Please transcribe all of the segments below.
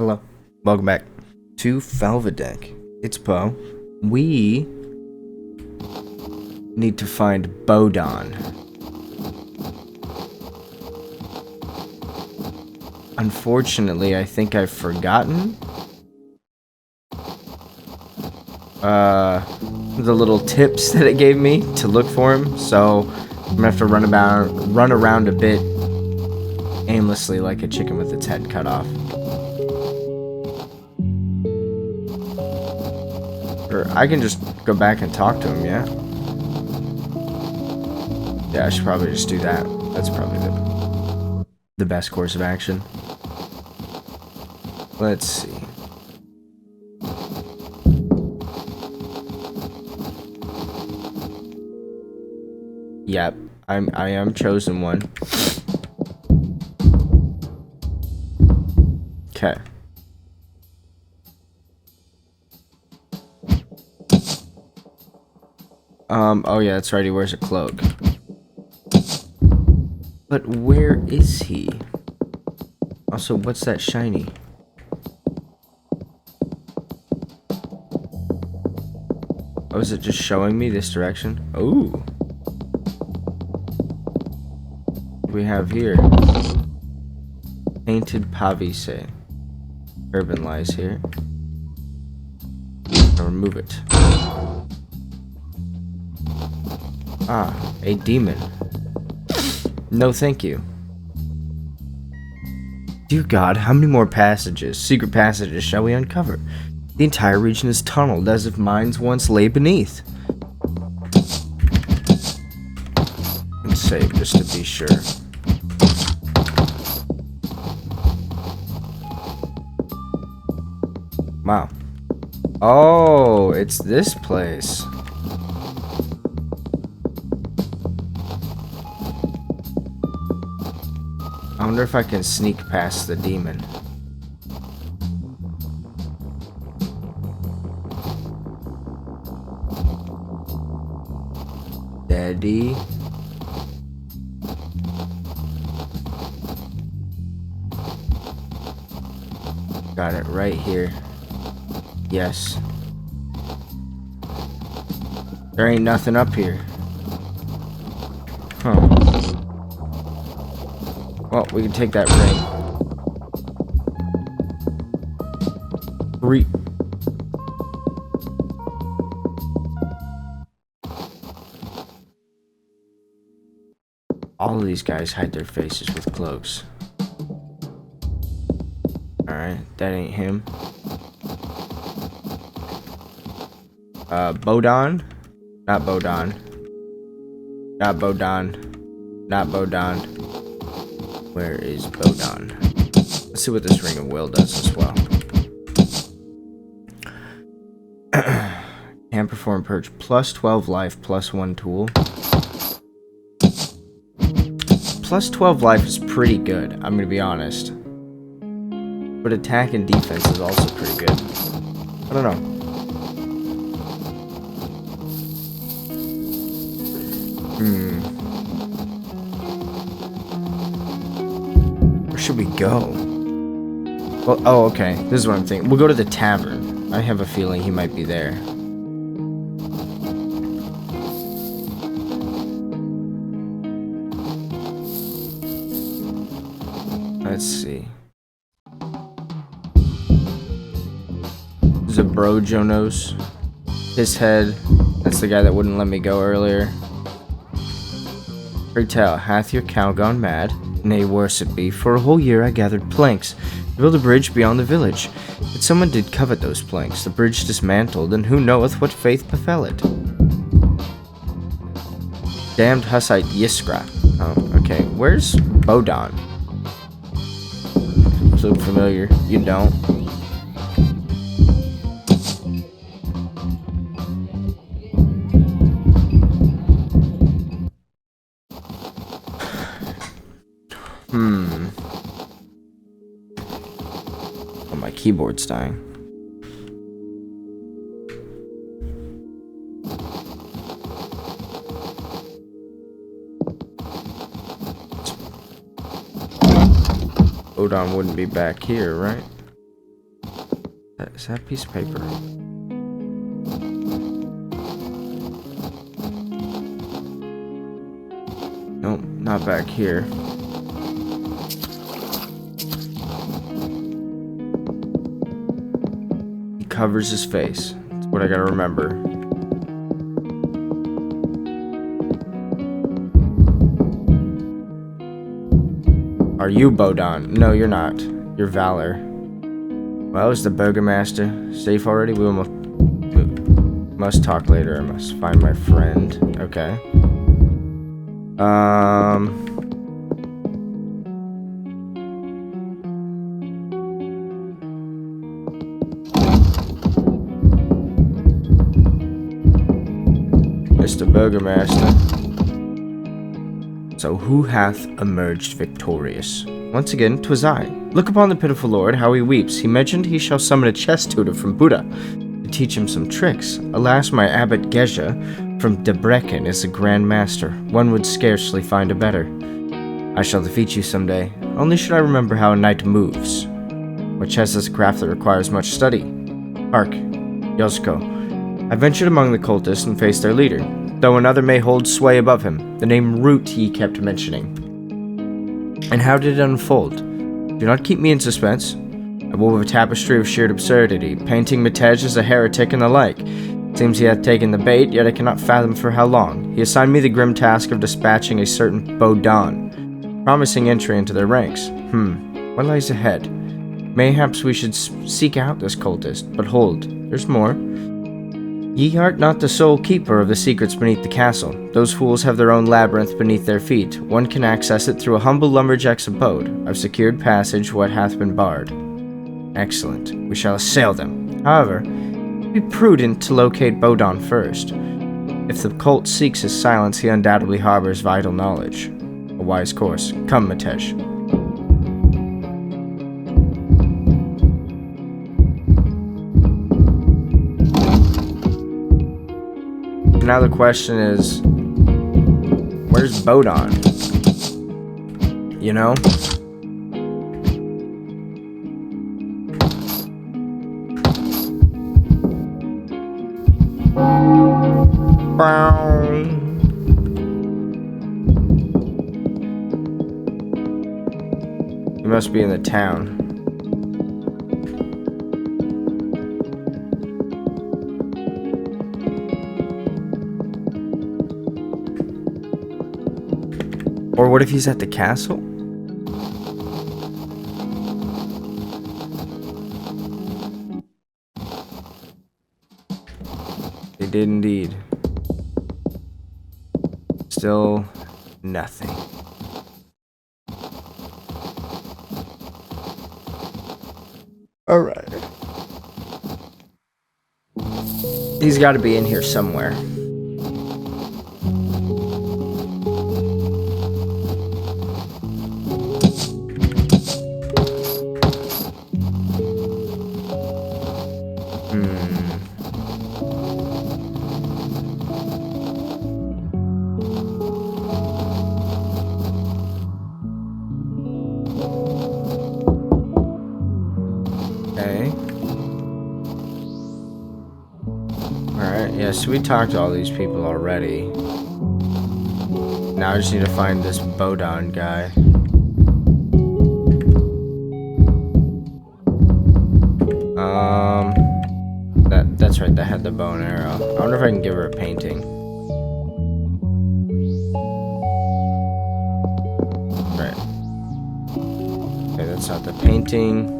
Hello. Welcome back to Felvidek. It's Bo. We need to find Bodhan. Unfortunately, I think I've forgotten the little tips that it gave me to look for him, so I'm gonna have to run around a bit aimlessly like a chicken with its head cut off. Or I can just go back and talk to him, yeah? Yeah, I should probably just do that. That's probably the best course of action. Let's see. Yep, I am chosen one. Okay. Oh yeah, that's right, he wears a cloak. But where is he? Also, what's that shiny? Oh, is it just showing me this direction? Oh. What do we have here? Painted Pavise. Urban lies here. I'll remove it. Ah, a demon. No thank you. Dear God, how many more secret passages shall we uncover? The entire region is tunneled as if mines once lay beneath. And save just to be sure. Wow. Oh, it's this place. I wonder if I can sneak past the demon. Daddy. Got it right here. Yes. There ain't nothing up here. Huh. Well, we can take that ring. All of these guys hide their faces with cloaks. Alright, that ain't him. Bodhan? Not Bodhan. Not Bodhan. Not Bodhan. Where is Bodhan? Let's see what this Ring of Will does as well. Can perform purge plus 12 life plus 1 tool. Plus 12 life is pretty good, I'm gonna be honest. But attack and defense is also pretty good. I don't know. Where should we go? Well, oh, okay. This is what I'm thinking. We'll go to the tavern. I have a feeling he might be there. Let's see. There's a bro Jonos. His head. That's the guy that wouldn't let me go earlier. Pray tell, hath your cow gone mad? Nay, worse it be. For a whole year I gathered planks to build a bridge beyond the village. But someone did covet those planks, the bridge dismantled, and who knoweth what faith befell it? Damned Hussite Yiskra. Oh, okay. Where's Bodhan? Look familiar. You don't. Oh, my keyboard's dying. Bodhan wouldn't be back here, right? Is that a piece of paper? Nope, not back here. He covers his face. That's what I gotta remember. Are you Bodhan? No, you're not. You're Valor. Well, is the Burgomaster safe already? We must talk later. I must find my friend. Okay. Mr. Burgomaster. So who hath emerged victorious? Once again, 'twas I. Look upon the pitiful lord, how he weeps. He mentioned he shall summon a chess tutor from Buddha to teach him some tricks. Alas, my abbot Geshe from Debrecen is a grand master. One would scarcely find a better. I shall defeat you someday. Only should I remember how a knight moves. For chess is a craft that requires much study. Hark, Yosuko. I ventured among the cultists and faced their leader, though another may hold sway above him. The name Root he kept mentioning. And how did it unfold? Do not keep me in suspense. I wove a tapestry of sheer absurdity, painting Mitej as a heretic and the like. Seems he hath taken the bait, yet I cannot fathom for how long. He assigned me the grim task of dispatching a certain Bodhan, promising entry into their ranks. What lies ahead? Mayhaps we should seek out this cultist, but hold, there's more. Ye art not the sole keeper of the secrets beneath the castle. Those fools have their own labyrinth beneath their feet. One can access it through a humble lumberjack's abode. I've secured passage what hath been barred. Excellent. We shall assail them. However, be prudent to locate Bodhan first. If the cult seeks his silence, he undoubtedly harbors vital knowledge. A wise course. Come, Mitej. Now the question is, where's Bodhan? You know? He must be in the town. Or what if he's at the castle? They did indeed. Still nothing. Alright. He's got to be in here somewhere. So we talked to all these people already. Now I just need to find this Bodhan guy. That's right, that had the bow and arrow. I wonder if I can give her a painting. Right. Okay, that's not the painting.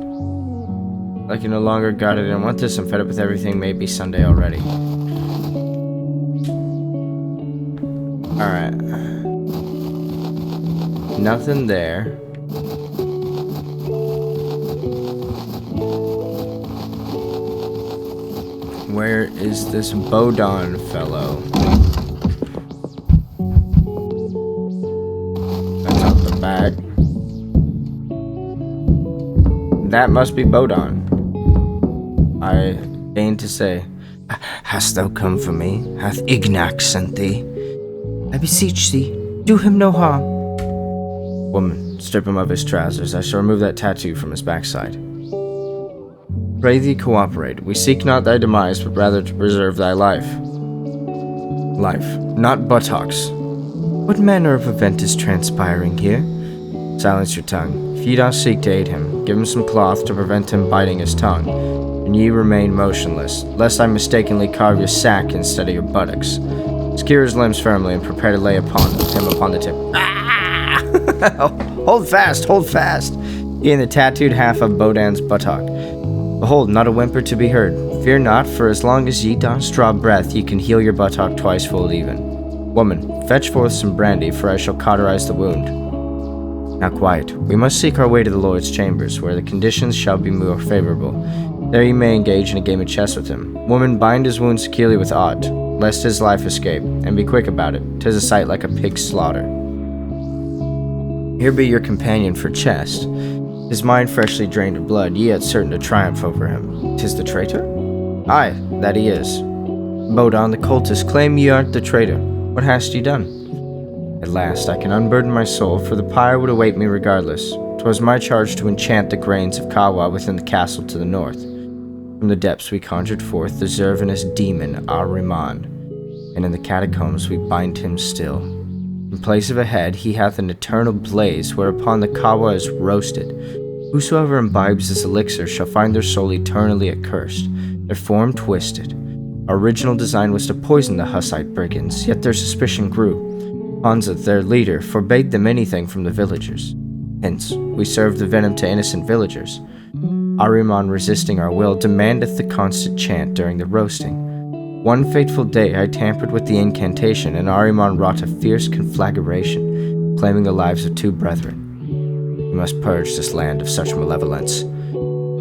Like you no longer got it. I want this. I'm fed up with everything. Maybe Sunday already. Alright. Nothing there. Where is this Bodhan fellow? That's out the back. That must be Bodhan. I deign to say, hast thou come for me? Hath Ignac sent thee? I beseech thee, do him no harm. Woman, strip him of his trousers. I shall remove that tattoo from his backside. Pray thee cooperate. We seek not thy demise, but rather to preserve thy life. Life, not buttocks. What manner of event is transpiring here? Silence your tongue. If ye dost seek to aid him, give him some cloth to prevent him biting his tongue, and ye remain motionless, lest I mistakenly carve your sack instead of your buttocks. Secure his limbs firmly and prepare to lay him upon the tip. Ah! Hold fast, hold fast! Ye in the tattooed half of Bodhan's buttock. Behold, not a whimper to be heard. Fear not, for as long as ye dost draw breath, ye can heal your buttock twice fold even. Woman, fetch forth some brandy, for I shall cauterize the wound. Now quiet. We must seek our way to the Lord's chambers, where the conditions shall be more favorable. There ye may engage in a game of chess with him. Woman, bind his wound securely with aught, lest his life escape, and be quick about it. 'Tis a sight like a pig's slaughter. Here be your companion for chess. His mind freshly drained of blood, ye yet certain to triumph over him. 'Tis the traitor? Aye, that he is. Bodhan, the cultists claim ye aren't the traitor. What hast ye done? At last I can unburden my soul, for the pyre would await me regardless. 'Twas my charge to enchant the grains of Kawa within the castle to the north. From the depths we conjured forth the Zervinous demon Ahriman, and in the catacombs we bind him still. In place of a head he hath an eternal blaze, whereupon the Kawa is roasted. Whosoever imbibes this elixir shall find their soul eternally accursed, their form twisted. Our original design was to poison the Hussite brigands, yet their suspicion grew. Hansa, their leader, forbade them anything from the villagers. Hence, we served the venom to innocent villagers. Ahriman, resisting our will, demandeth the constant chant during the roasting. One fateful day I tampered with the incantation, and Ahriman wrought a fierce conflagration, claiming the lives of 2 brethren. We must purge this land of such malevolence.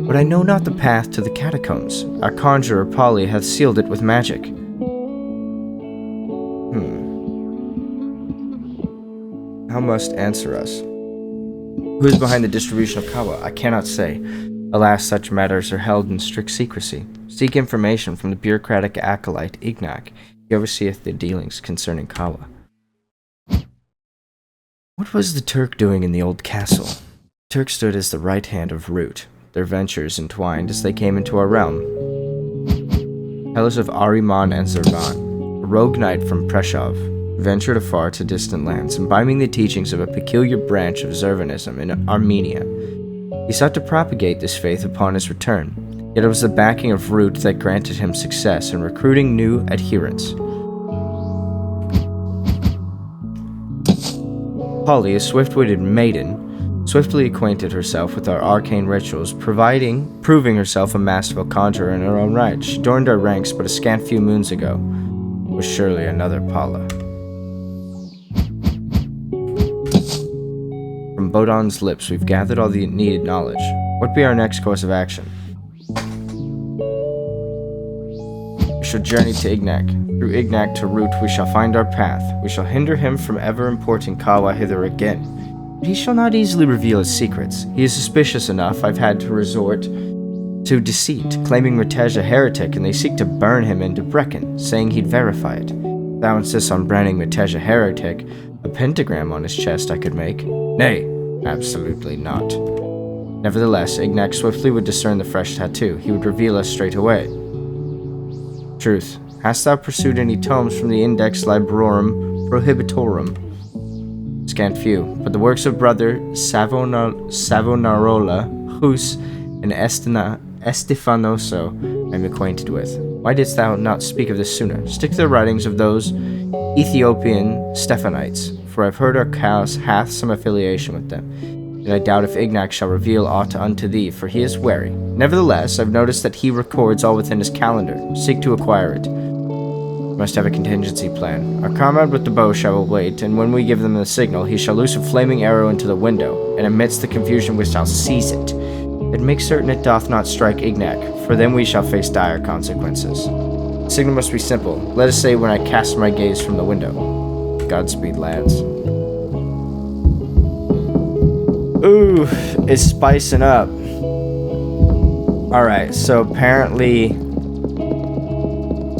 But I know not the path to the catacombs. Our conjurer, Polly, hath sealed it with magic. How must answer us? Who is behind the distribution of Kawa? I cannot say. Alas, such matters are held in strict secrecy. Seek information from the bureaucratic acolyte Ignak. He overseeth the dealings concerning Kawa. What was the Turk doing in the old castle? The Turk stood as the right hand of Root. Their ventures entwined as they came into our realm. Tell us of Ahriman and Zervan, a rogue knight from Preshov, ventured afar to distant lands, imbibing the teachings of a peculiar branch of Zervanism in Armenia. He sought to propagate this faith upon his return, yet it was the backing of Root that granted him success in recruiting new adherents. Polly, a swift-witted maiden, swiftly acquainted herself with our arcane rituals, proving herself a masterful conjurer in her own right. She joined our ranks but a scant few moons ago. Was surely another Paula. From Bodhan's lips, we've gathered all the needed knowledge. What be our next course of action? We shall journey to Ignak. Through Ignak to Root we shall find our path. We shall hinder him from ever importing Kawa hither again. But he shall not easily reveal his secrets. He is suspicious enough I've had to resort to deceit, claiming Rtej a heretic, and they seek to burn him into Brecken, saying he'd verify it. If thou insists on branding Rtej a heretic, a pentagram on his chest I could make. Nay, absolutely not. Nevertheless, Ignak swiftly would discern the fresh tattoo. He would reveal us straight away. Truth, hast thou pursued any tomes from the Index Librorum Prohibitorum? Scant few, but the works of Brother Savonarola, Hus, and Estefanoso I am acquainted with. Why didst thou not speak of this sooner? Stick to the writings of those Ethiopian Stephanites, for I've heard our cause hath some affiliation with them, and I doubt if Ignak shall reveal aught unto thee, for he is wary. Nevertheless, I've noticed that he records all within his calendar. Seek to acquire it. We must have a contingency plan. Our comrade with the bow shall wait, and when we give them the signal, he shall loose a flaming arrow into the window, and amidst the confusion we shall seize it. And make certain it doth not strike Ignak, for then we shall face dire consequences. The signal must be simple. Let us say when I cast my gaze from the window. Godspeed, lads. Ooh, it's spicing up. Alright, so apparently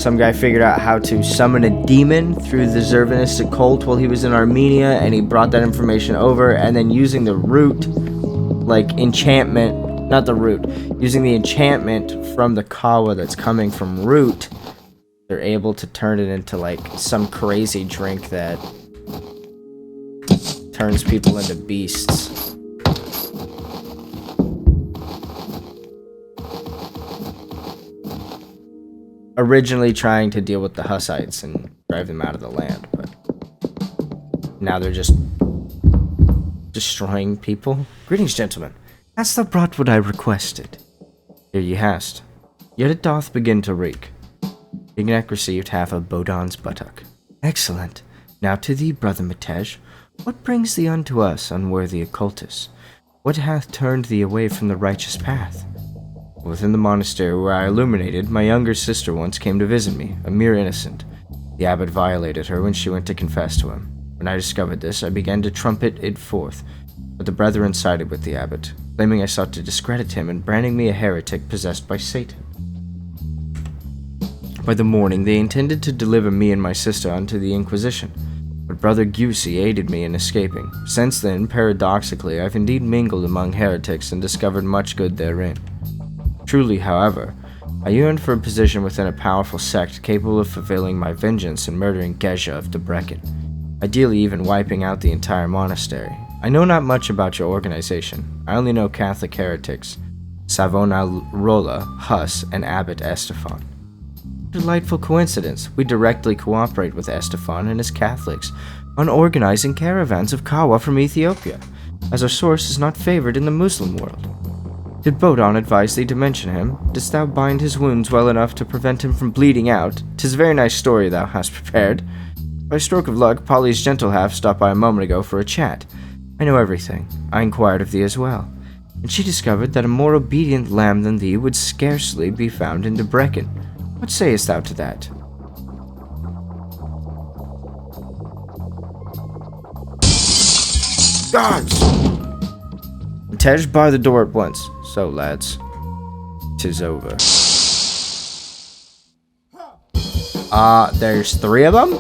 some guy figured out how to summon a demon through the Zervanistic cult while he was in Armenia, and he brought that information over, and then using the root, like, enchantment, not the root. Using the enchantment from the kawa that's coming from root, they're able to turn it into like some crazy drink that turns people into beasts. Originally trying to deal with the Hussites and drive them out of the land, but now they're just destroying people. Greetings, gentlemen. Hast thou brought what I requested? Here ye hast. Yet it doth begin to reek. Ignac received half of Bodhan's buttock. Excellent. Now to thee, brother Matej. What brings thee unto us, unworthy occultist? What hath turned thee away from the righteous path? Within the monastery where I illuminated, my younger sister once came to visit me, a mere innocent. The abbot violated her when she went to confess to him. When I discovered this, I began to trumpet it forth, but the brethren sided with the abbot, claiming I sought to discredit him and branding me a heretic possessed by Satan. By the morning, they intended to deliver me and my sister unto the Inquisition, but Brother Giussi aided me in escaping. Since then, paradoxically, I've indeed mingled among heretics and discovered much good therein. Truly, however, I yearned for a position within a powerful sect capable of fulfilling my vengeance and murdering Gesha of Debrecen, ideally even wiping out the entire monastery. I know not much about your organization. I only know Catholic heretics, Savonarola, Huss, and Abbot Estefan. Delightful coincidence. We directly cooperate with Estefan and his Catholics on organizing caravans of kawa from Ethiopia, as our source is not favored in the Muslim world. Did Bodhan advise thee to mention him? Didst thou bind his wounds well enough to prevent him from bleeding out? 'Tis a very nice story thou hast prepared. By a stroke of luck, Polly's gentle half stopped by a moment ago for a chat. I know everything. I inquired of thee as well, and she discovered that a more obedient lamb than thee would scarcely be found in Debrecen. What sayest thou to that? Guards! Tej, bar the door at once. So, lads, 'tis over. There's 3 of them?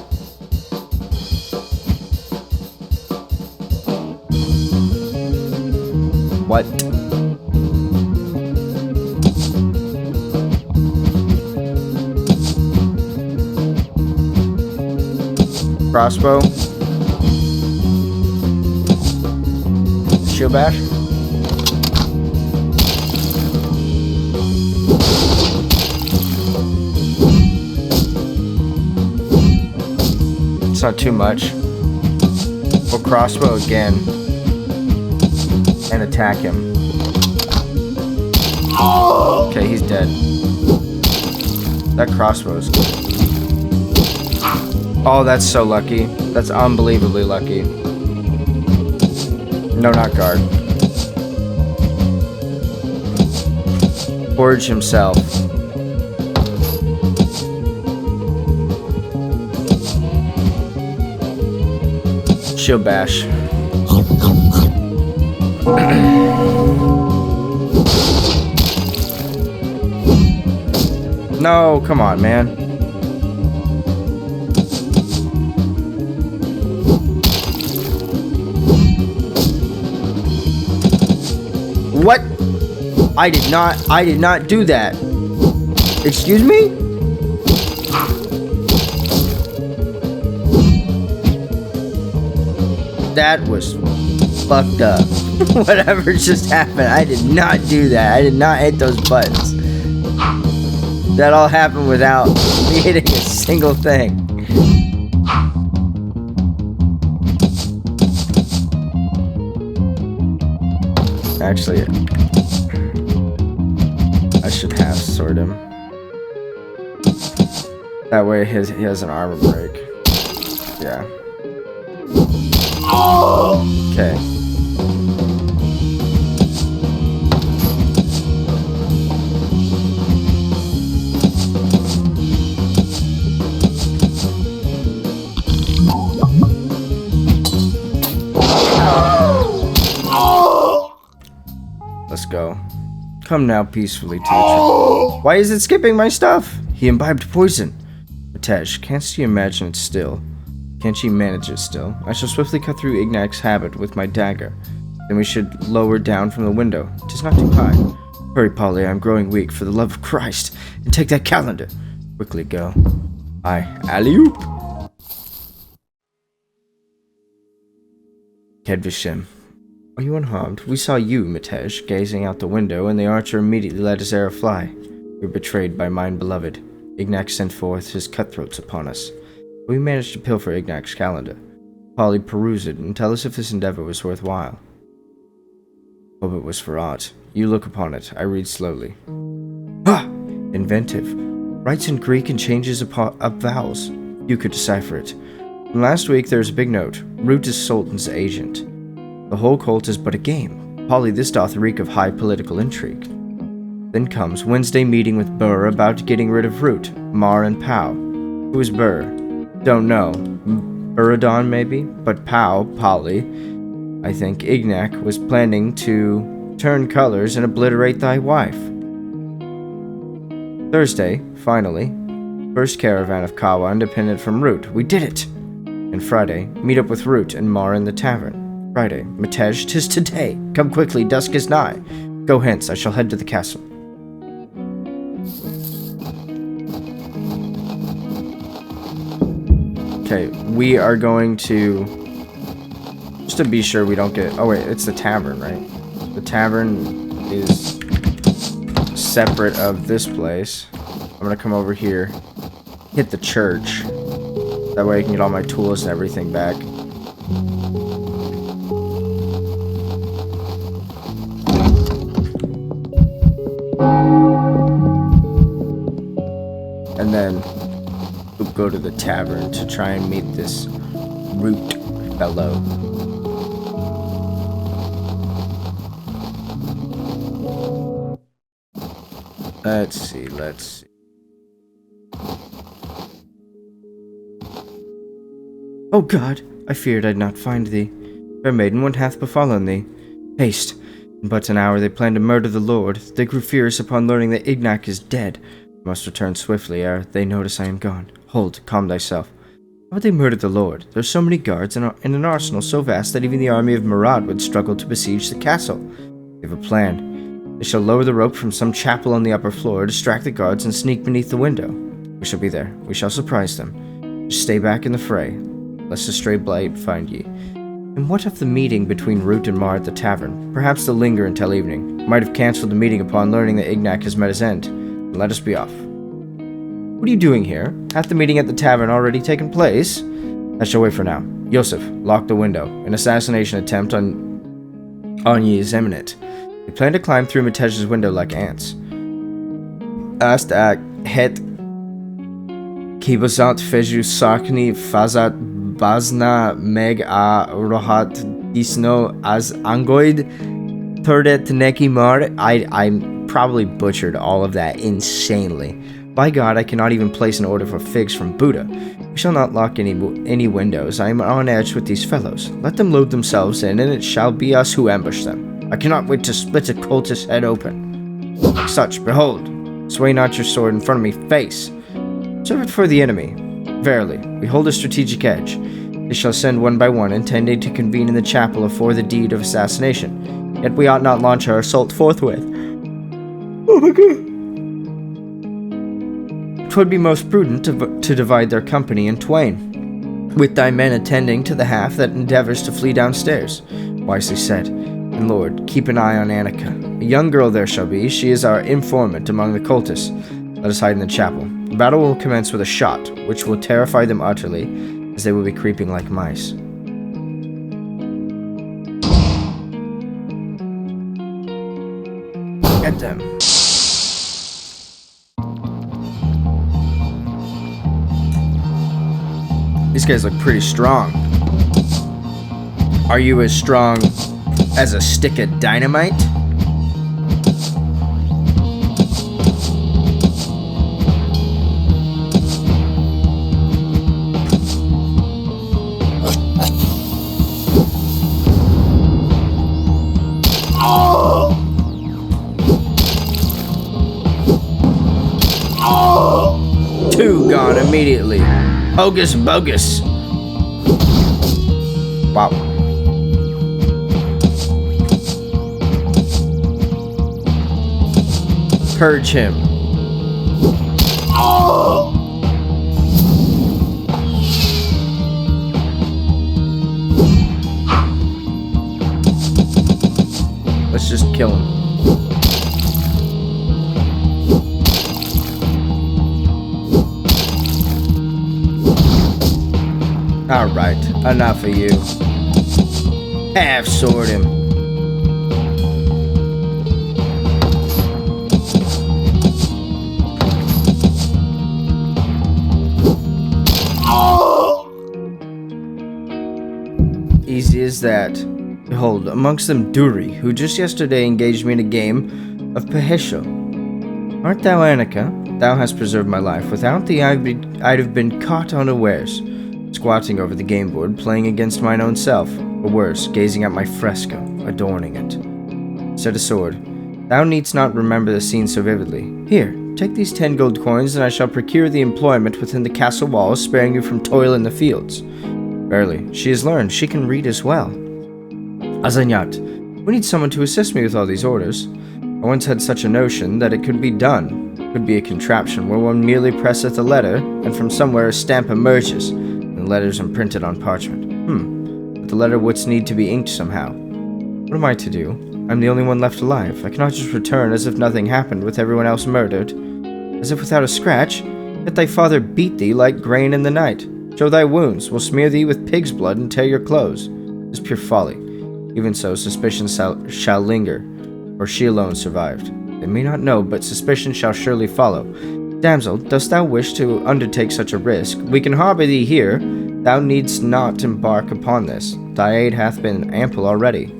What? Crossbow? Shield bash? It's not too much. We'll crossbow again and attack him. Okay, he's dead. That crossbow's good. Oh, that's so lucky. That's unbelievably lucky. No, not guard. Forge himself. Shield bash. No, come on, man. What? I did not do that. Excuse me? That was fucked up. Whatever just happened, I did not do that. I did not hit those buttons. That all happened without me hitting a single thing. Actually, I should half sword him. That way he has an armor break. Yeah. Okay. Let's go. Come now peacefully to the tree. Why is it skipping my stuff? He imbibed poison. Matej, canst you imagine it still? Can't she manage it still? I shall swiftly cut through Ignac's habit with my dagger. Then we should lower down from the window. 'Tis not too high. Hurry, Polly, I am growing weak, for the love of Christ. And take that calendar. Quickly go. Aye, alley-oop. Kedvishim. Are you unharmed? We saw you, Mitesh, gazing out the window, and the archer immediately let his arrow fly. We were betrayed by mine beloved. Ignac sent forth his cutthroats upon us. We managed to pilfer Ignac's calendar. Polly, peruse it, and tell us if this endeavor was worthwhile. Hope it was for aught. You look upon it. I read slowly. Ah! Inventive. Writes in Greek and changes up vowels. You could decipher it. From last week there's a big note. Root is Sultan's agent. The whole cult is but a game. Polly, this doth reek of high political intrigue. Then comes Wednesday meeting with Burr about getting rid of Root, Mar, and Pow. Who is Burr? Don't know. Bodhan maybe? But Pow, Polly, I think Ignac was planning to turn colors and obliterate thy wife. Thursday, finally, first caravan of Kawa independent from Root. We did it! And Friday, meet up with Root and Mar in the tavern. Friday, Matej, 'tis today. Come quickly, dusk is nigh. Go hence, I shall head to the castle. Okay, we are going to... Just to be sure we don't get... Oh wait, it's the tavern, right? The tavern is separate of this place. I'm gonna come over here, hit the church. That way I can get all my tools and everything back. And then we'll go to the tavern to try and meet this Root fellow. Let's see. Oh God, I feared I'd not find thee. Fair maiden, what hath befallen thee? Haste. In but an hour they plan to murder the Lord. They grew furious upon learning that Ignac is dead. I must return swiftly ere they notice I am gone. Hold, calm thyself. How would they murder the Lord? There are so many guards and an arsenal so vast that even the army of Murad would struggle to besiege the castle. They have a plan. They shall lower the rope from some chapel on the upper floor, distract the guards, and sneak beneath the window. We shall be there. We shall surprise them. Just stay back in the fray, lest a stray blade find ye. And what of the meeting between Root and Mar at the tavern? Perhaps they'll linger until evening. Might have cancelled the meeting upon learning that Ignac has met his end. And let us be off. What are you doing here? Hath the meeting at the tavern already taken place? I shall wait for now. Yosef, lock the window. An assassination attempt on ye is imminent. They plan to climb through Matej's window like ants. Ast ak het kibosat feju sakni fazat bazna meg a rohat disno as angoid turdet neki mar. I probably butchered all of that insanely. By God, I cannot even place an order for figs from Buddha. We shall not lock any windows. I am on edge with these fellows. Let them load themselves in, and it shall be us who ambush them. I cannot wait to split a cultist's head open. Like such, behold, sway not your sword in front of me, face. Serve it for the enemy. Verily, we hold a strategic edge. They shall send one by one, intending to convene in the chapel for the deed of assassination. Yet we ought not launch our assault forthwith. Oh my God. 'Twould be most prudent to divide their company in twain, with thy men attending to the half that endeavors to flee downstairs. Wisely said. And Lord, keep an eye on Annika. A young girl there shall be. She is our informant among the cultists. Let us hide in the chapel. The battle will commence with a shot, which will terrify them utterly, as they will be creeping like mice. Get them. These guys look pretty strong. Are you as strong as a stick of dynamite? Two gone immediately. Hocus bogus. Wow. Purge him. Let's just kill him. Alright, enough of you. Half sword him. Easy as that. Behold, amongst them Duri, who just yesterday engaged me in a game of Pehesho. Art thou Annika? Thou hast preserved my life. Without thee I'd have been caught unawares, squatting over the game board, playing against mine own self, or worse, gazing at my fresco, adorning it. Said a sword, thou needst not remember the scene so vividly. Here, take these 10 gold coins, and I shall procure the employment within the castle walls, sparing you from toil in the fields. Verily, she has learned, she can read as well. Azanyat, we need someone to assist me with all these orders. I once had such a notion that it could be done. It could be a contraption where one merely presseth a letter, and from somewhere a stamp emerges, and the letters imprinted on parchment. But the letter would need to be inked somehow. What am I to do? I'm the only one left alive. I cannot just return as if nothing happened with everyone else murdered. As if without a scratch, yet thy father beat thee like grain in the night. Show thy wounds, will smear thee with pig's blood and tear your clothes. It is pure folly. Even so, suspicion shall linger, or she alone survived. They may not know, but suspicion shall surely follow. Damsel, dost thou wish to undertake such a risk? We can harbor thee here. Thou needst not embark upon this. Thy aid hath been ample already.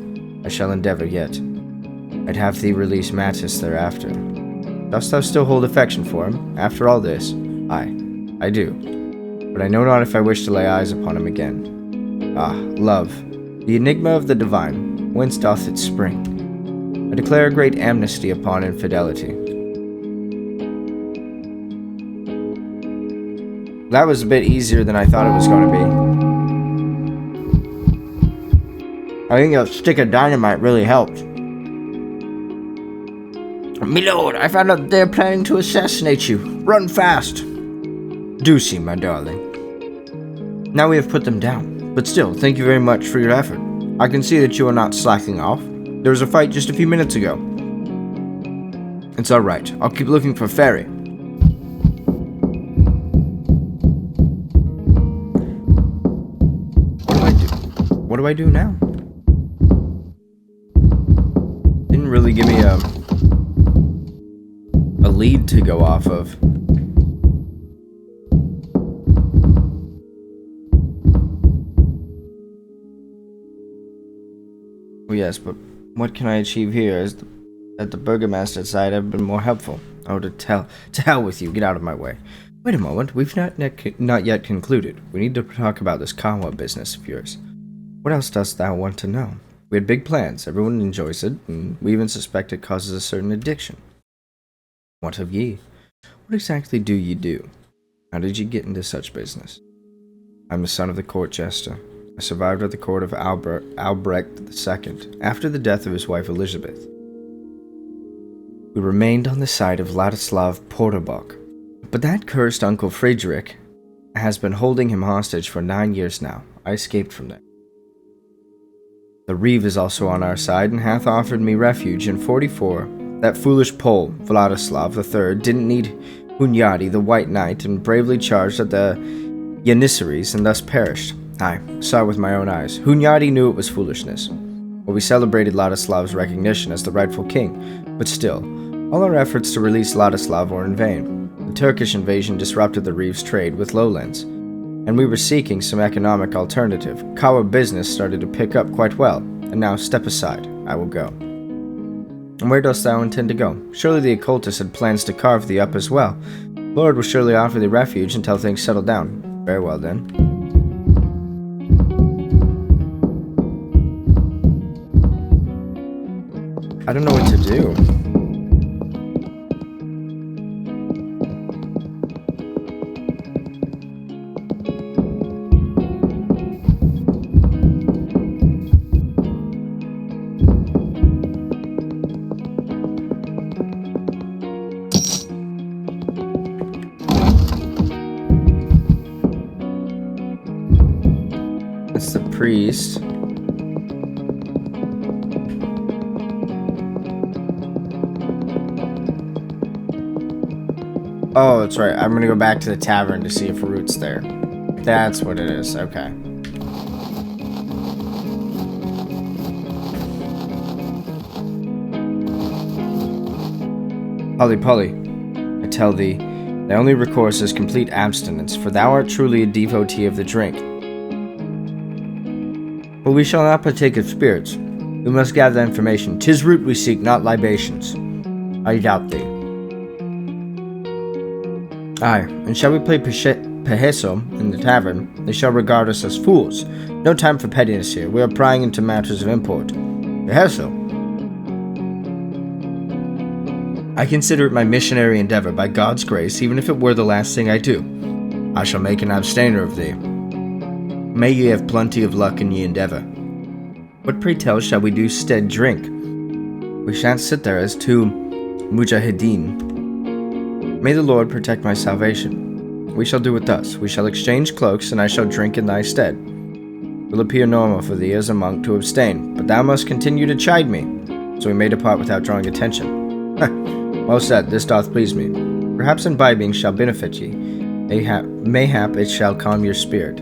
I shall endeavor yet. I'd have thee release Mattis thereafter. Dost thou still hold affection for him, after all this? Aye, I do. But I know not if I wish to lay eyes upon him again. Ah, love, the enigma of the divine, whence doth it spring? I declare a great amnesty upon infidelity. That was a bit easier than I thought it was going to be. I think a stick of dynamite really helped. Milord, I found out they're planning to assassinate you. Run fast. Do see, my darling. Now we have put them down, but still, thank you very much for your effort. I can see that you are not slacking off. There was a fight just a few minutes ago. It's alright, I'll keep looking for Fairy. What do I do now? Didn't really give me a lead to go off of. Oh yes, but what can I achieve here? As at the burgomaster's side, I've been more helpful. Oh, to hell with you. Get out of my way. Wait a moment. We've not yet concluded. We need to talk about this Kawa business of yours. What else dost thou want to know? We had big plans. Everyone enjoys it, and we even suspect it causes a certain addiction. What of ye? What exactly do ye do? How did ye get into such business? I'm the son of the court jester. I survived at the court of Albrecht II, after the death of his wife Elizabeth. We remained on the side of Ladislav Portobok, but that cursed Uncle Friedrich has been holding him hostage for 9 years now. I escaped from there. The Reeve is also on our side and hath offered me refuge in 44. That foolish Pole, Vladislav III, didn't need Hunyadi, the White Knight, and bravely charged at the Janissaries and thus perished. I saw it with my own eyes. Hunyadi knew it was foolishness. Well, we celebrated Ladislav's recognition as the rightful king, but still, all our efforts to release Ladislav were in vain. The Turkish invasion disrupted the Reeve's trade with lowlands, and we were seeking some economic alternative. Kawa business started to pick up quite well, and now step aside, I will go. And where dost thou intend to go? Surely the occultist had plans to carve thee up as well. Lord will surely offer thee refuge until things settle down. Very well then. I don't know what to do. priest. Oh, that's right. I'm gonna go back to the tavern to see if Root's there. That's what it is. Okay. Polly, I tell thee, thy only recourse is complete abstinence, for thou art truly a devotee of the drink. But we shall not partake of spirits. We must gather information. 'Tis root we seek, not libations. I doubt thee. Aye, and shall we play Peheso in the tavern, they shall regard us as fools. No time for pettiness here. We are prying into matters of import. Peheso. I consider it my missionary endeavor, by God's grace, even if it were the last thing I do. I shall make an abstainer of thee. May ye have plenty of luck in ye endeavor. What pray tell shall we do stead drink? We shan't sit there as two mujahideen. May the Lord protect my salvation. We shall do it thus. We shall exchange cloaks, and I shall drink in thy stead. It will appear normal for thee as a monk to abstain, but thou must continue to chide me. So we may depart without drawing attention. Well said, this doth please me. Perhaps imbibing shall benefit ye. Mayhap it shall calm your spirit.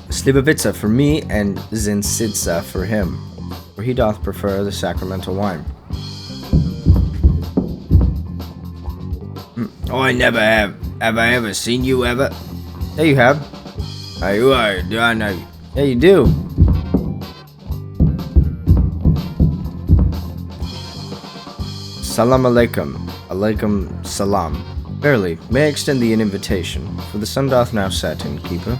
Slivovitsa for me, and Zinsitsa for him, for he doth prefer the sacramental wine. Oh, I never have. Have I ever seen you ever? Yeah, you have. Who are you? Do I know you? Yeah, you do. Salam alaikum. Alaikum salam. Verily, may I extend thee an invitation, for the sun doth now set, innkeeper.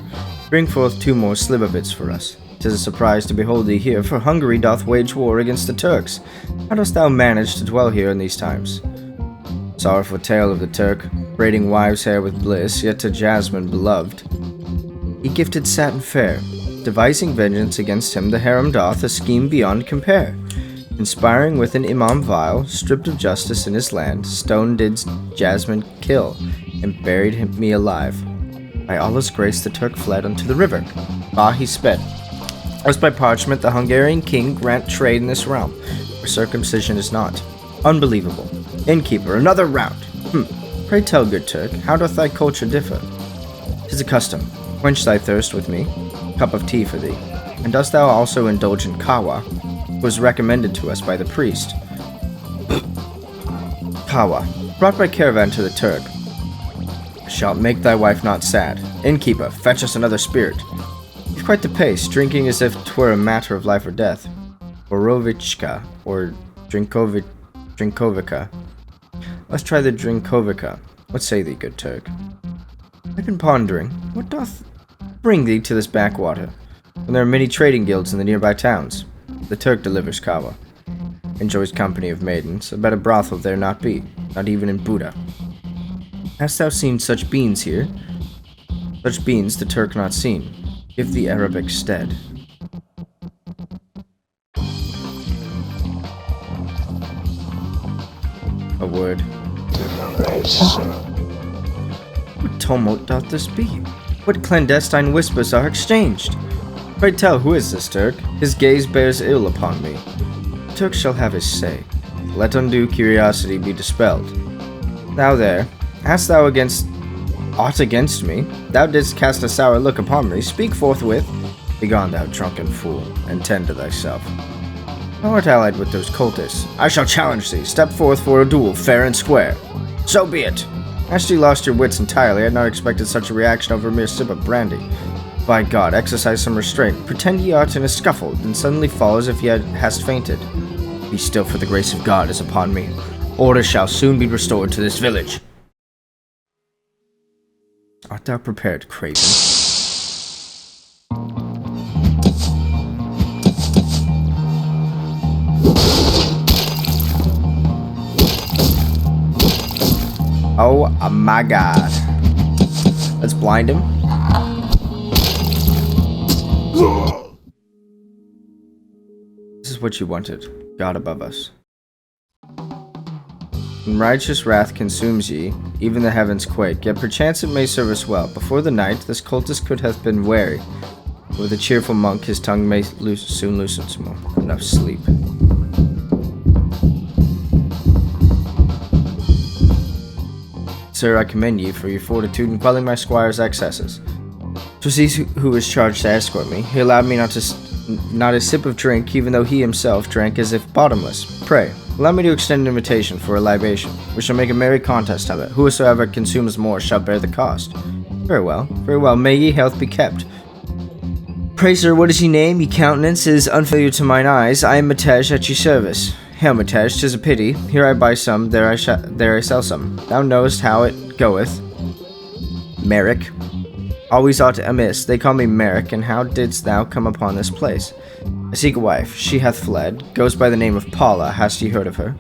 Bring forth 2 more slivovits for us. 'Tis a surprise to behold thee here, for Hungary doth wage war against the Turks. How dost thou manage to dwell here in these times? Sorrowful tale of the Turk, braiding wives' hair with bliss, yet to Jasmine beloved. He gifted satin fair, devising vengeance against him the harem doth a scheme beyond compare. Conspiring with an imam vile, stripped of justice in his land, stone did Jasmine kill, and buried me alive. By Allah's grace the Turk fled unto the river. Bah he sped. As by parchment the Hungarian king grant trade in this realm, where circumcision is not. Unbelievable. Innkeeper, another round. Pray tell, good Turk, how doth thy culture differ? 'Tis a custom. Quench thy thirst with me. Cup of tea for thee. And dost thou also indulge in kawa? Was recommended to us by the priest. Kawa, brought by caravan to the Turk. Shalt make thy wife not sad. Innkeeper, fetch us another spirit. You've quite the pace, drinking as if 'twere a matter of life or death. Borovichka, or Drinkovica. Let's try the Drinkovica. What say thee, good Turk? I've been pondering, what doth bring thee to this backwater, when there are many trading guilds in the nearby towns? The Turk delivers kawa. Enjoys company of maidens. A better brothel there not be, not even in Buddha. Hast thou seen such beans here? Such beans the Turk not seen. Give the Arabic stead. A word. What tumult doth this be? What clandestine whispers are exchanged? Pray tell, who is this Turk? His gaze bears ill upon me. The Turk shall have his say. Let undue curiosity be dispelled. Thou there, hast thou aught against me? Thou didst cast a sour look upon me. Speak forthwith. Begone, thou drunken fool, and tend to thyself. Thou art allied with those cultists. I shall challenge thee. Step forth for a duel, fair and square. So be it. Hast ye lost your wits entirely? I had not expected such a reaction over a mere sip of brandy. By God, exercise some restraint. Pretend ye art in a scuffle, then suddenly fall as if ye hast fainted. Be still, for the grace of God is upon me. Order shall soon be restored to this village. Art thou prepared, craven? Oh my God. Let's blind him. This is what you wanted. God above us. When righteous wrath consumes ye, even the heavens quake, yet perchance it may serve us well. Before the night, this cultist could have been wary. With a cheerful monk, his tongue may soon loosen some more. Enough sleep. Sir, I commend ye for your fortitude in quelling my squire's excesses. 'Twas he who was charged to escort me. He allowed me not a sip of drink, even though he himself drank as if bottomless. Pray, allow me to extend an invitation for a libation. We shall make a merry contest of it. Whosoever consumes more shall bear the cost. Very well, very well. May ye health be kept. Pray, sir, what is ye name? Ye countenance is unfamiliar to mine eyes. I am Matej at ye service. Hail, Matej, 'tis a pity. Here I buy some, there I sell some. Thou knowest how it goeth. Merrick. Always ought amiss. They call me Merrick, and how didst thou come upon this place? I seek a wife. She hath fled. Goes by the name of Paula. Hast ye heard of her?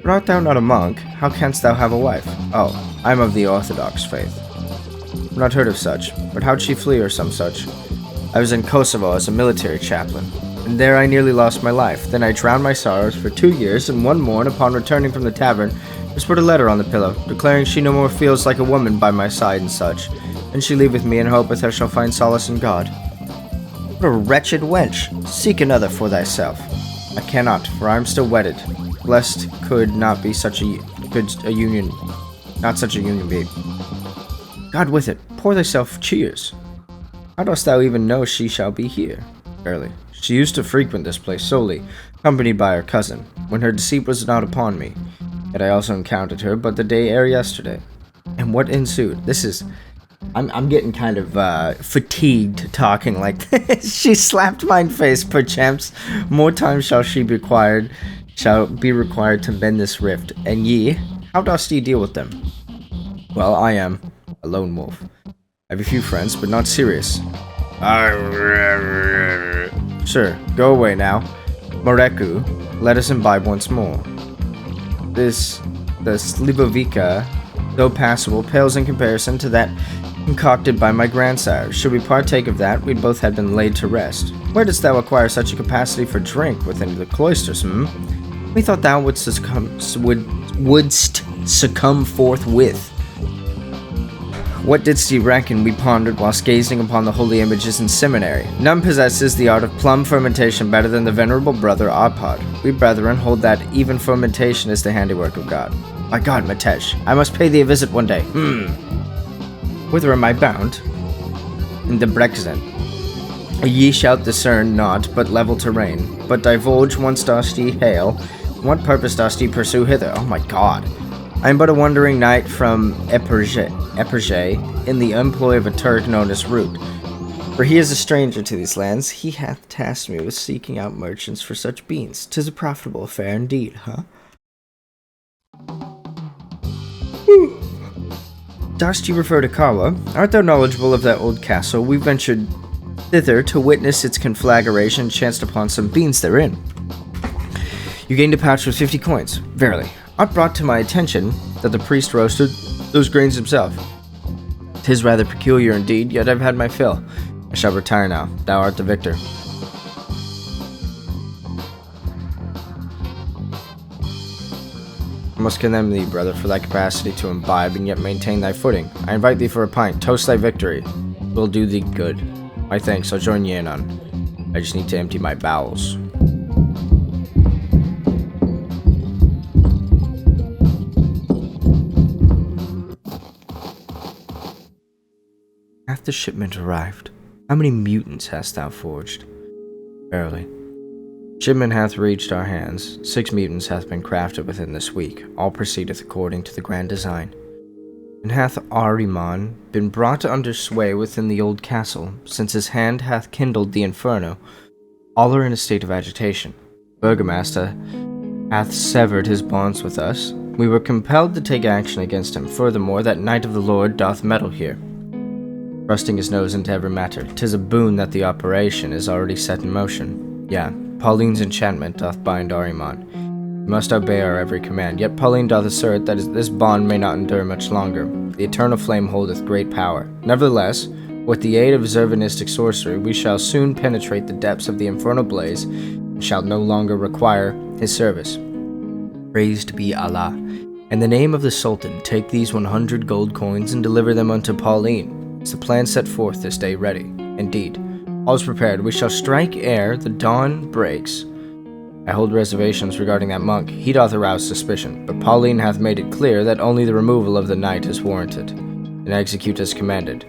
But art thou not a monk? How canst thou have a wife? Oh, I am of the Orthodox faith. Not heard of such. But how'd she flee or some such? I was in Kosovo as a military chaplain, and there I nearly lost my life. Then I drowned my sorrows for 2 years, and one morn, upon returning from the tavern, just put a letter on the pillow, declaring she no more feels like a woman by my side and such, and she leaveth me and hopeth I shall find solace in God. What a wretched wench! Seek another for thyself. I cannot, for I am still wedded. Blessed could not be such a union be. God with it, pour thyself cheers. How dost thou even know she shall be here? Barely. She used to frequent this place solely, accompanied by her cousin, when her deceit was not upon me. Yet I also encountered her but the day ere yesterday. And what ensued? I'm getting kind of fatigued talking like this. She slapped mine face, perchance. More time shall be required to mend this rift. And ye, how dost ye deal with them? Well, I am a lone wolf. I have a few friends, but not serious. Sure, go away now. Moreku, let us imbibe once more. The Slivovica, though passable, pales in comparison to that concocted by my grandsire. Should we partake of that, we'd both have been laid to rest. Where didst thou acquire such a capacity for drink within the cloisters, Methought thou wouldst succumb forthwith. What didst ye reckon we pondered whilst gazing upon the holy images in seminary? None possesses the art of plum fermentation better than the venerable brother Arpad. We brethren hold that even fermentation is the handiwork of God. My God, Matej, I must pay thee a visit one day. Whither am I bound? In the Brexit. Ye shall discern not, but level terrain. But divulge whence dost ye hail, and what purpose dost ye pursue hither? Oh my God. I am but a wandering knight from Eperge, in the employ of a Turk known as Root. For he is a stranger to these lands, he hath tasked me with seeking out merchants for such beans. 'Tis a profitable affair indeed, huh? Dost ye refer to Kawa? Art thou knowledgeable of that old castle? We ventured thither to witness its conflagration and chanced upon some beans therein. You gained a pouch with 50 coins. Verily. Art brought to my attention that the priest roasted those grains himself. 'Tis rather peculiar indeed, yet I've had my fill. I shall retire now. Thou art the victor. I must condemn thee, brother, for thy capacity to imbibe and yet maintain thy footing. I invite thee for a pint. Toast thy victory. It will do thee good. My thanks. I'll join ye in on. I just need to empty my bowels. Hath the shipment arrived? How many mutants hast thou forged? Barely. Shipment hath reached our hands. 6 mutants hath been crafted within this week. All proceedeth according to the grand design. And hath Ahriman been brought under sway within the old castle, since his hand hath kindled the inferno. All are in a state of agitation. Burgomaster hath severed his bonds with us. We were compelled to take action against him. Furthermore, that Knight of the Lord doth meddle here, thrusting his nose into every matter. 'Tis a boon that the operation is already set in motion. Yeah, Pauline's enchantment doth bind Ahriman. We must obey our every command, yet Pauline doth assert that this bond may not endure much longer. The eternal flame holdeth great power. Nevertheless, with the aid of Zervanistic sorcery, we shall soon penetrate the depths of the infernal blaze, and shall no longer require his service. Praised be Allah. In the name of the Sultan, take these 100 gold coins and deliver them unto Pauline. Is the plan set forth this day ready? Indeed. All is prepared. We shall strike ere the dawn breaks. I hold reservations regarding that monk. He doth arouse suspicion, but Pauline hath made it clear that only the removal of the knight is warranted, and execute as commanded.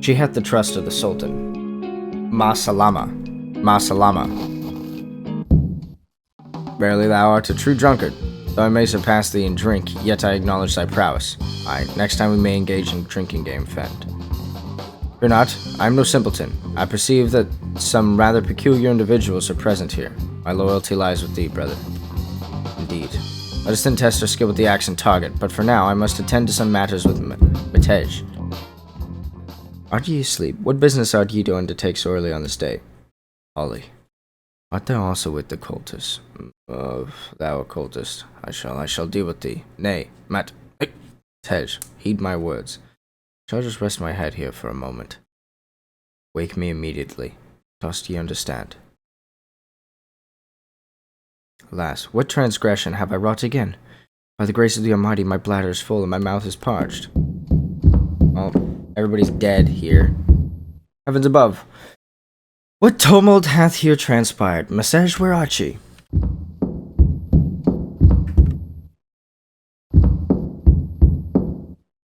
She hath the trust of the Sultan. Ma salama. Ma salama. Verily thou art a true drunkard. Though I may surpass thee in drink, yet I acknowledge thy prowess. Aye, next time we may engage in drinking game, friend. Fear not, I am no simpleton. I perceive that some rather peculiar individuals are present here. My loyalty lies with thee, brother. Indeed. Let us then test our skill with the axe and target, but for now I must attend to some matters with Matej. Art ye asleep? What business art ye doing to take so early on this day? Ollie. Art thou also with the cultist? Thou occultist. I shall deal with thee. Nay, Tej, heed my words. Shall I just rest my head here for a moment? Wake me immediately. Dost ye understand? Alas, what transgression have I wrought again? By the grace of the Almighty, my bladder is full and my mouth is parched. Oh, everybody's dead here. Heavens above! What tumult hath here transpired? Matej, where art ye?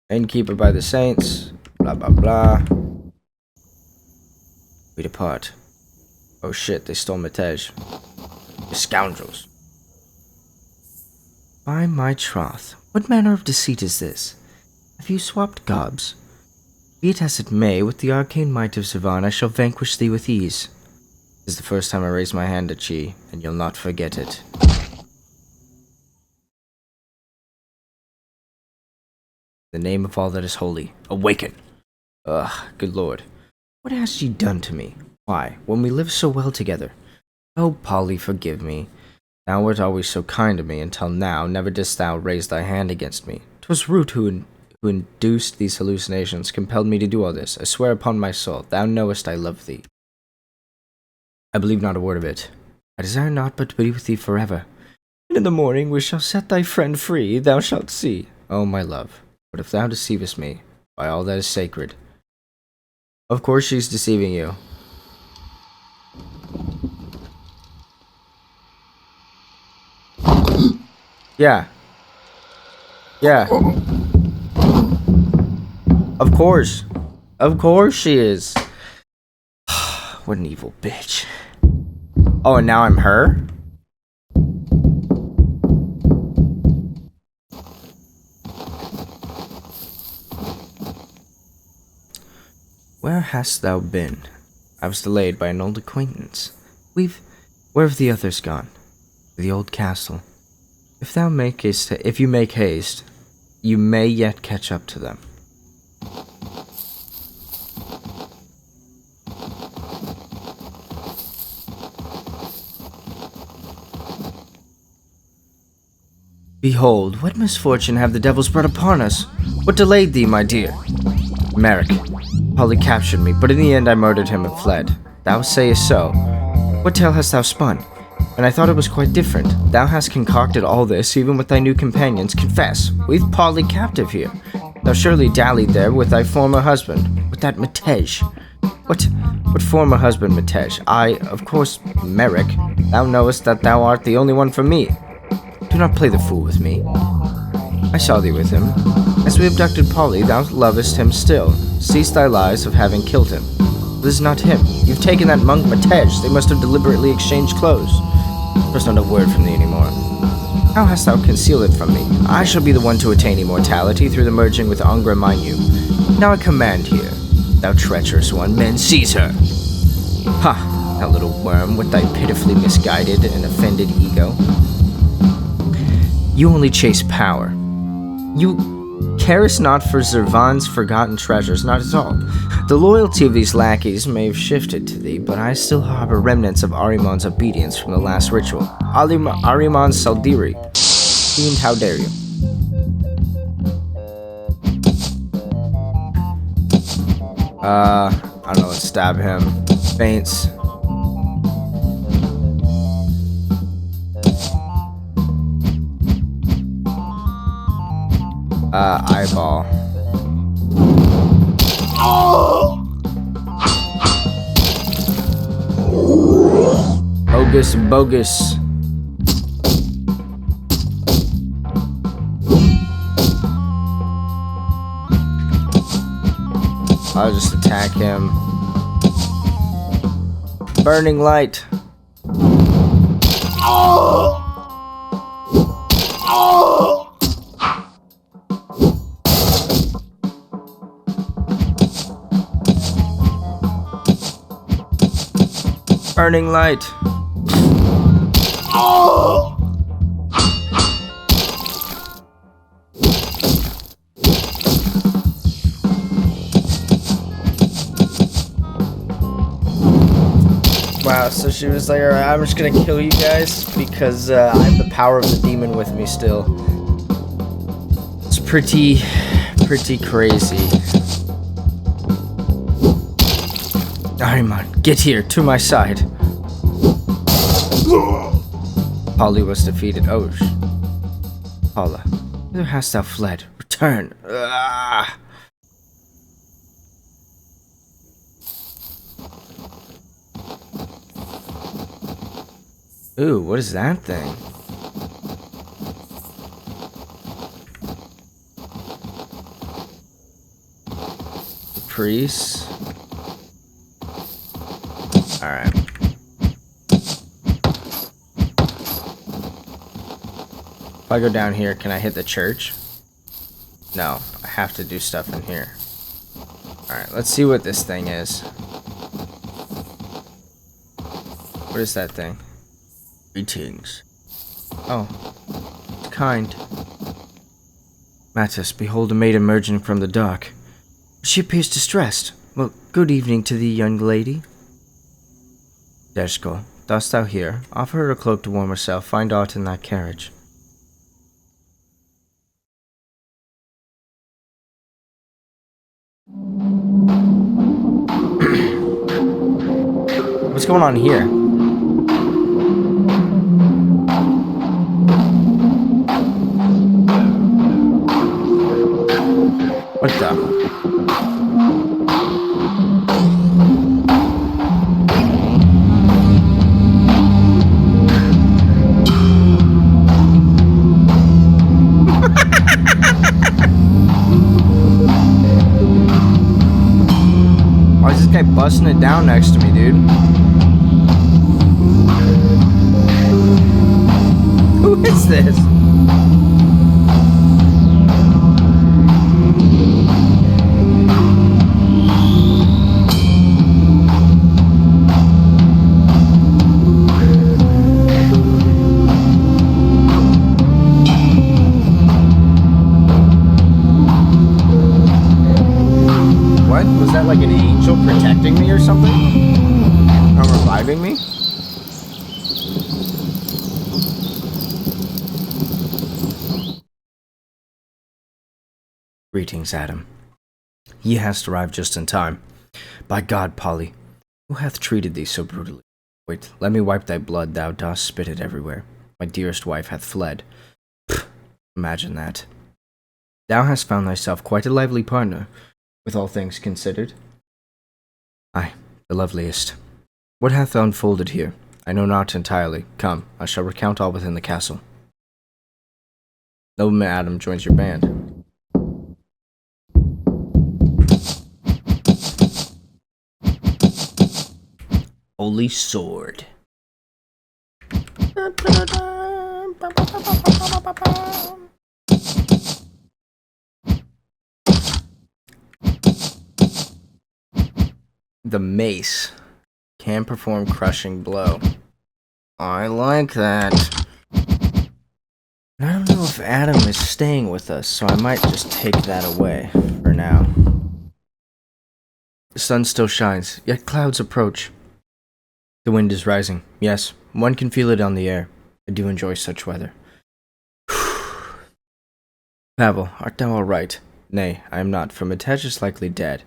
Innkeeper by the saints, blah blah blah. We depart. Oh shit, they stole Matej. You scoundrels. By my troth, what manner of deceit is this? Have you swapped gobs? Be it as it may, with the arcane might of Sivan, I shall vanquish thee with ease. This is the first time I raise my hand at ye, and you'll not forget it. In the name of all that is holy, awaken! Ugh, good lord. What hast ye done to me? Why, when we lived so well together? Oh, Polly, forgive me. Thou wert always so kind to me, until now never didst thou raise thy hand against me. 'Twas Root who induced these hallucinations, compelled me to do all this. I swear upon my soul, thou knowest I love thee. I believe not a word of it. I desire naught but to be with thee forever. And in the morning we shall set thy friend free, thou shalt see. Oh, my love, but if thou deceivest me, by all that is sacred. Of course she's deceiving you. Yeah. Yeah. Of course. Of course she is. What an evil bitch. Oh, and now I'm her? Where hast thou been? I was delayed by an old acquaintance. Where have the others gone? To the old castle. If you make haste, you may yet catch up to them. Behold, what misfortune have the devils brought upon us? What delayed thee, my dear? Merrick. Polly captured me, but in the end I murdered him and fled. Thou sayest so. What tale hast thou spun? And I thought it was quite different. Thou hast concocted all this, even with thy new companions. Confess, we've Polly captive here. Thou surely dallied there with thy former husband, with that Matej. What former husband, Matej? I, of course, Merrick. Thou knowest that thou art the only one for me. Do not play the fool with me. I saw thee with him. As we abducted Polly, thou lovest him still. Cease thy lies of having killed him. This is not him. You've taken that monk Matej. They must have deliberately exchanged clothes. There's not a word from thee anymore. How hast thou concealed it from me? I shall be the one to attain immortality through the merging with Angra Mainyu. Now I command here. Thou treacherous one, men, seize her! Ha! Thou little worm, with thy pitifully misguided and offended ego. You only chase power. You carest not for Zervan's forgotten treasures, not at all. The loyalty of these lackeys may have shifted to thee, but I still harbor remnants of Arimon's obedience from the last ritual. Arimon's Saldiri. Fiend, how dare you? I don't know, let's stab him. Faints. Eyeball. Bogus, bogus. I'll just attack him. Burning light. Burning light. Wow, so she was like, alright, I'm just gonna kill you guys because I have the power of the demon with me still. It's pretty crazy. Ahriman, get here, to my side. Polly was defeated. Oh, Paula, whither hast thou fled? Return. Ah. Ooh, what is that thing? The priest. Alright. If I go down here, can I hit the church? No, I have to do stuff in here. Alright, let's see what this thing is. What is that thing? Greetings. Oh, it's kind. Mattis, behold a maid emerging from the dark. She appears distressed. Well, good evening to thee, young lady. Deshko, dost thou hear? Offer her a cloak to warm herself. Find aught in that carriage. What's going on here? What the? Why is this guy busting it down next to me, dude? Who is this? What? Was that like an angel protecting me or something? Or reviving me? Greetings, Adam. Ye hast arrived just in time. By God, Polly, who hath treated thee so brutally? Wait, let me wipe thy blood, thou dost spit it everywhere. My dearest wife hath fled. Pfft, imagine that. Thou hast found thyself quite a lively partner, with all things considered. Aye, the loveliest. What hath unfolded here? I know not entirely. Come, I shall recount all within the castle. Nobleman Adam joins your band. Holy sword. The mace can perform crushing blow. I like that. I don't know if Adam is staying with us, so I might just take that away for now. The sun still shines, yet clouds approach. The wind is rising. Yes, one can feel it on the air. I do enjoy such weather. Pavel, art thou all right? Nay, I am not, for Matej is likely dead.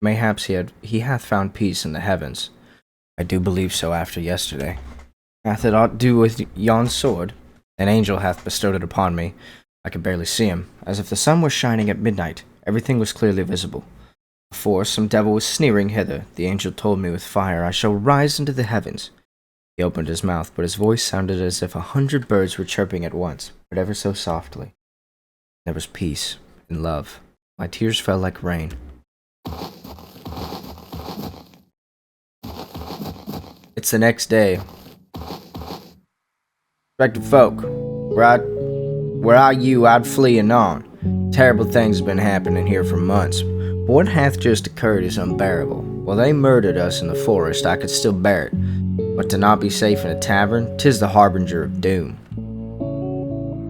Mayhaps he hath found peace in the heavens. I do believe so after yesterday. Hath it aught to do with yon sword? An angel hath bestowed it upon me. I could barely see him, as if the sun was shining at midnight. Everything was clearly visible. Before, some devil was sneering hither. The angel told me, with fire I shall rise into the heavens. He opened his mouth, but his voice sounded as if 100 birds were chirping at once, but ever so softly. There was peace and love. My tears fell like rain. It's the next day. Respected folk, where are you? I'd flee anon. Terrible things have been happening here for months. But what hath just occurred is unbearable. While they murdered us in the forest, I could still bear it. But to not be safe in a tavern, 'tis the harbinger of doom.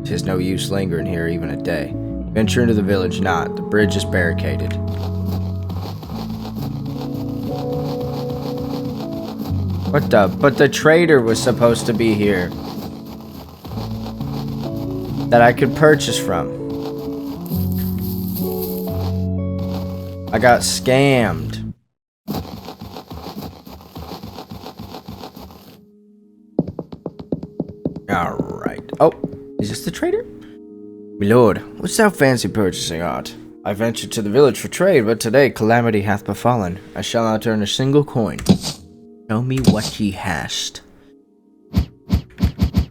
'Tis no use lingering here even a day. Venture into the village not. The bridge is barricaded. What the? But the trader was supposed to be here. That I could purchase from. I got scammed. Alright. Oh, is this the trader? My lord, wouldst thou fancy purchasing aught? I ventured to the village for trade, but today calamity hath befallen. I shall not earn a single coin. Show me what ye hast.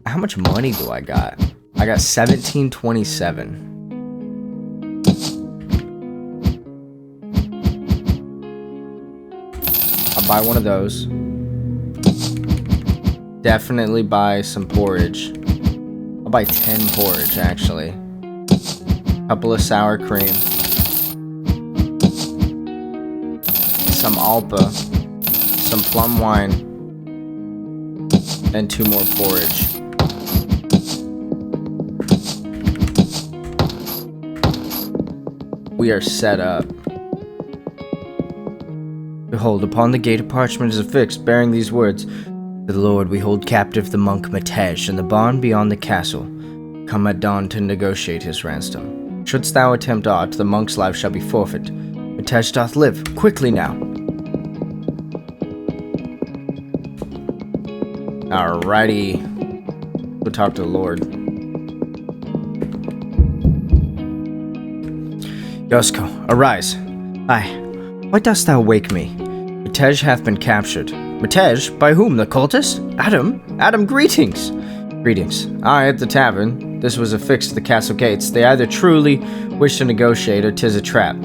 How much money do I got? I got 1727. I'll buy one of those. Definitely buy some porridge. I'll buy 10 porridge, actually. Couple of sour cream. Some Alpa. Some plum wine, and 2 more porridge. We are set up. Behold, upon the gate a parchment is affixed, bearing these words: To the Lord we hold captive the monk Matej in the barn beyond the castle. Come at dawn to negotiate his ransom. Shouldst thou attempt aught, the monk's life shall be forfeit. Matej doth live. Quickly now! Alrighty. Go talk to the Lord. Yosko, arise. Aye. Why dost thou wake me? Matej hath been captured. Matej? By whom? The cultist? Adam? Adam, greetings! Greetings. I at the tavern. This was affixed to the castle gates. They either truly wish to negotiate or 'tis a trap.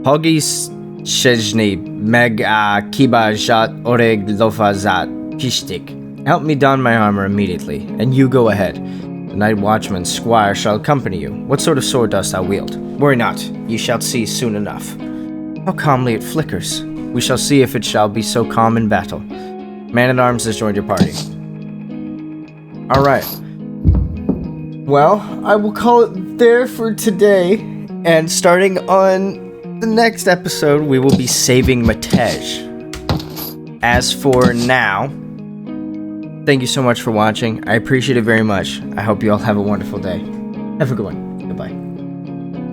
Hogis Shejni meg kiba jat oreg lofazat pishtik. Help me don my armor immediately, and you go ahead. The night watchman squire shall accompany you. What sort of sword dost thou wield? Worry not, ye shall see soon enough. How calmly it flickers. We shall see if it shall be so calm in battle. Man-at-arms has joined your party. Alright. Well, I will call it there for today, and starting on the next episode, we will be saving Matej. As for now, thank you so much for watching. I appreciate it very much. I hope you all have a wonderful day. Have a good one.